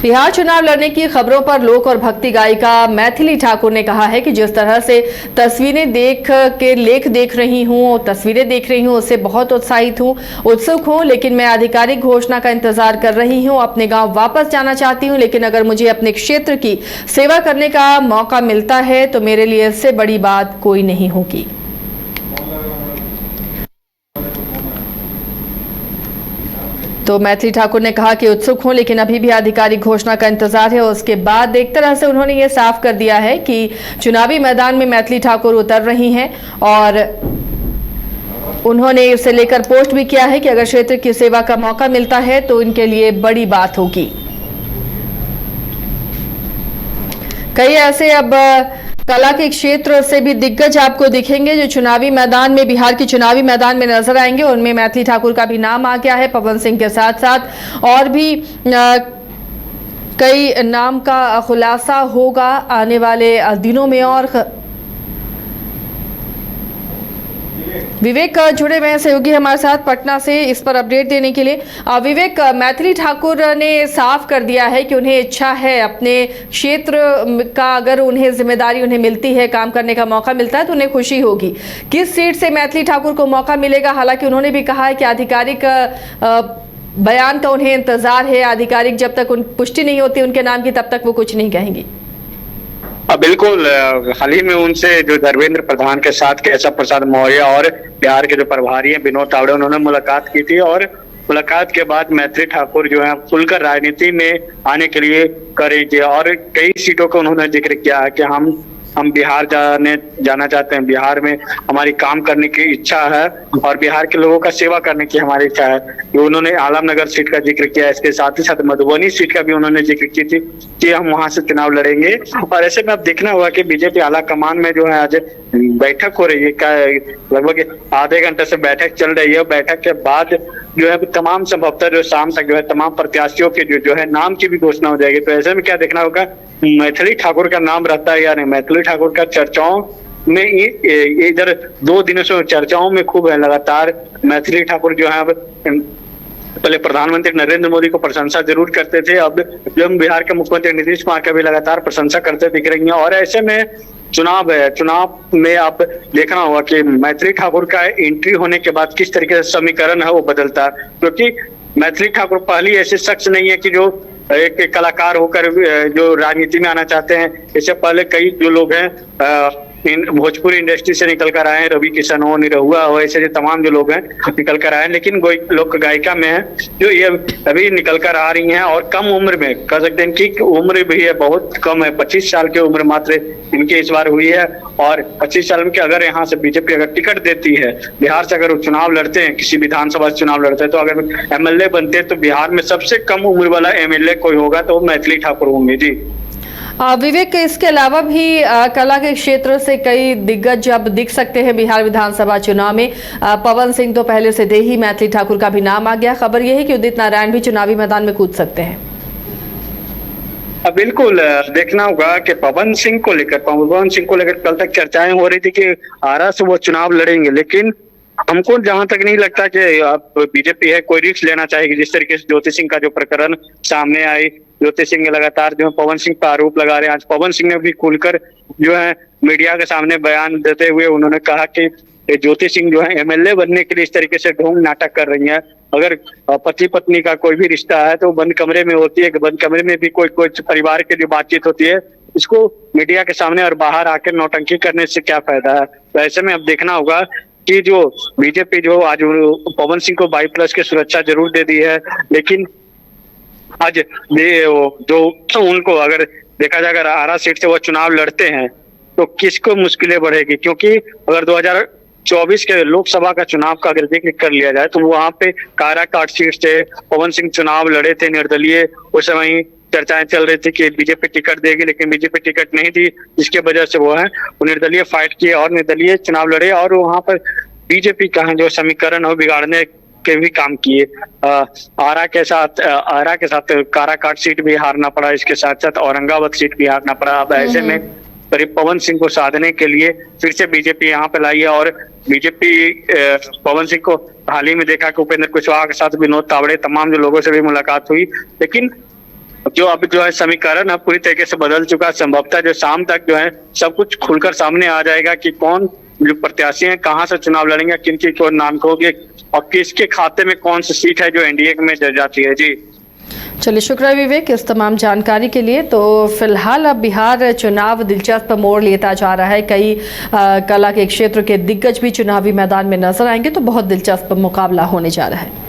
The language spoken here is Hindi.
बिहार चुनाव लड़ने की खबरों पर लोक और भक्ति गायिका मैथिली ठाकुर ने कहा है कि जिस तरह से तस्वीरें देख रही हूं उससे बहुत उत्सुक हूं, लेकिन मैं आधिकारिक घोषणा का इंतजार कर रही हूं। अपने गांव वापस जाना चाहती हूं, लेकिन अगर मुझे अपने क्षेत्र की सेवा करने का मौका मिलता है तो मेरे लिए इससे बड़ी बात कोई नहीं होगी। तो मैथिली ठाकुर ने कहा कि उत्सुक हूं, लेकिन अभी भी आधिकारिक घोषणा का इंतजार है। उसके बाद एक तरह से उन्होंने ये साफ कर दिया है कि चुनावी मैदान में मैथिली ठाकुर उतर रही हैं और उन्होंने इसे लेकर पोस्ट भी किया है कि अगर क्षेत्र की सेवा का मौका मिलता है तो इनके लिए बड़ी बात होगी। कई ऐसे अब कला के क्षेत्र से भी दिग्गज आपको दिखेंगे जो चुनावी मैदान में, बिहार की चुनावी मैदान में नजर आएंगे। उनमें मैथिली ठाकुर का भी नाम आ गया है। पवन सिंह के साथ साथ और भी कई नाम का खुलासा होगा आने वाले दिनों में। और विवेक जुड़े हुए हैं सहयोगी हमारे साथ पटना से इस पर अपडेट देने के लिए। विवेक, मैथिली ठाकुर ने साफ कर दिया है कि उन्हें इच्छा है अपने क्षेत्र का, अगर उन्हें जिम्मेदारी उन्हें मिलती है, काम करने का मौका मिलता है तो उन्हें खुशी होगी। किस सीट से मैथिली ठाकुर को मौका मिलेगा? हालांकि उन्होंने भी कहा है कि आधिकारिक बयान का उन्हें इंतजार है। आधिकारिक जब तक पुष्टि नहीं होती उनके नाम की तब तक वो कुछ नहीं कहेंगी। बिल्कुल, हाल ही में उनसे जो धर्मेंद्र प्रधान के साथ केशव प्रसाद मौर्य और बिहार के जो प्रभारी हैं विनोद तावड़े, उन्होंने मुलाकात की थी और मुलाकात के बाद मैथिली ठाकुर जो है खुलकर राजनीति में आने के लिए करी थी और कई सीटों का उन्होंने जिक्र किया है कि हम बिहार जाना चाहते हैं, बिहार में हमारी काम करने की इच्छा है और बिहार के लोगों का सेवा करने की हमारी इच्छा है। तो उन्होंने आलमनगर सीट का जिक्र किया, इसके साथ ही साथ मधुबनी सीट का भी उन्होंने जिक्र की थी कि हम वहां से चुनाव लड़ेंगे। और ऐसे में अब देखना होगा कि बीजेपी आला कमान में जो है आज बैठक हो रही है, लगभग आधे घंटे से बैठक चल रही है। बैठक के बाद जो है तमाम संभवतः जो शाम तक जो है तमाम प्रत्याशियों के जो है नाम की भी घोषणा हो जाएगी। तो ऐसे में क्या देखना होगा, मैथिली ठाकुर का नाम रहता है या नहीं। मैथिली ठाकुर का चर्चाओं में इधर 2 दिनों से चर्चाओं में खूब है। लगातार मैथिली ठाकुर जो है अब पहले प्रधानमंत्री नरेंद्र मोदी को प्रशंसा जरूर करते थे, अब जो बिहार के मुख्यमंत्री नीतीश कुमार का भी लगातार प्रशंसा करते दिख रही हैं। और ऐसे में चुनाव है, चुनाव में आप देखना होगा कि मैथिली ठाकुर का एंट्री होने के बाद किस तरीके से समीकरण है वो बदलता है, क्योंकि मैथिली ठाकुर पहली ऐसे शख्स नहीं है कि जो एक कलाकार होकर जो राजनीति में आना चाहते हैं। इससे पहले कई जो लोग हैं भोजपुरी इंडस्ट्री से निकल कर आए हैं, रवि किशन हो, निरहुआ हो, ऐसे जो तमाम जो लोग हैं निकल कर आए हैं, लेकिन लोक गायिका में है जो ये अभी निकल कर आ रही हैं और कम उम्र में कह सकते हैं कि उम्र भी है बहुत कम है, 25 साल की उम्र मात्र इनकी इस बार हुई है। और 25 साल में अगर यहाँ से बीजेपी अगर टिकट देती है, बिहार से अगर वो चुनाव लड़ते हैं, किसी विधानसभा से चुनाव लड़ते हैं, तो अगर एमएलए बनते हैं तो बिहार में सबसे कम उम्र वाला एमएलए कोई होगा तो वो मैथिली ठाकुर होंगे। जी विवेक, इसके अलावा भी कला के क्षेत्र से कई दिग्गज अब दिख सकते हैं बिहार विधानसभा चुनाव में। पवन सिंह तो पहले से थे ही, मैथिली ठाकुर का भी नाम आ गया। खबर यह है कि उदित नारायण भी चुनावी मैदान में कूद सकते हैं। बिल्कुल, देखना होगा कि पवन सिंह को लेकर कल तक चर्चाएं हो रही थी कि आरा से वो चुनाव लड़ेंगे, लेकिन हमको जहां तक नहीं लगता कि बीजेपी है कोई रिस्क लेना चाहेगी। जिस तरीके से ज्योति सिंह का जो प्रकरण सामने आई, ज्योति सिंह लगातार जो पवन सिंह पर आरोप लगा रहे हैं। आज पवन सिंह ने भी खुलकर जो है मीडिया के सामने बयान देते हुए उन्होंने कहा कि ज्योति सिंह जो है एमएलए बनने के लिए इस तरीके से ढोंग नाटक कर रही है। अगर पति पत्नी का कोई भी रिश्ता है तो बंद कमरे में होती है, बंद कमरे में भी कोई परिवार की जो बातचीत होती है, इसको मीडिया के सामने और बाहर आकर नौटंकी करने से क्या फायदा है। तो ऐसे में अब देखना होगा कि जो बीजेपी जो आज पवन सिंह को 22+ की सुरक्षा जरूर दे दी है, लेकिन आज जो उनको अगर देखा जाए अगर आरा सीट से वो चुनाव लड़ते हैं तो किसको मुश्किलें बढ़ेगी, क्योंकि अगर 2024 के लोकसभा का चुनाव का अगर जिक्र कर लिया जाए तो वहां पे काराकाट सीट से पवन सिंह चुनाव लड़े थे निर्दलीय। उस समय चर्चाएं चल रही थी कि बीजेपी टिकट देगी, लेकिन बीजेपी टिकट नहीं दी, जिसके वजह से वो निर्दलीय फाइट किए और निर्दलीय चुनाव लड़े और वहां पर बीजेपी का जो समीकरण हो बिगाड़ने के भी काम किए। आरा के साथ काराकाट सीट भी हारना पड़ा, इसके साथ साथ औरंगाबाद सीट भी हारना पड़ा। अब ऐसे में करीब पवन सिंह को साधने के लिए फिर से बीजेपी यहाँ पे लाई है और बीजेपी पवन सिंह को हाल ही में देखा कि उपेंद्र कुशवाहा के साथ विनोद तावड़े तमाम जो लोगों से भी मुलाकात हुई, लेकिन जो अब जो है समीकरण अब पूरी तरीके से बदल चुका है। संभवतः जो शाम तक जो है सब कुछ खुलकर सामने आ जाएगा कि कौन जो प्रत्याशी हैं कहां से चुनाव लड़ेंगे, किन की को नाम होगी और किसके खाते में कौन सी सीट है जो एनडीए में जड़ जाती है। जी चलिए, शुक्रिया विवेक इस तमाम जानकारी के लिए। तो फिलहाल अब बिहार चुनाव दिलचस्प मोड़ लेता जा रहा है। कई कला के क्षेत्र के दिग्गज भी चुनावी मैदान में नजर आएंगे, तो बहुत दिलचस्प मुकाबला होने जा रहा है।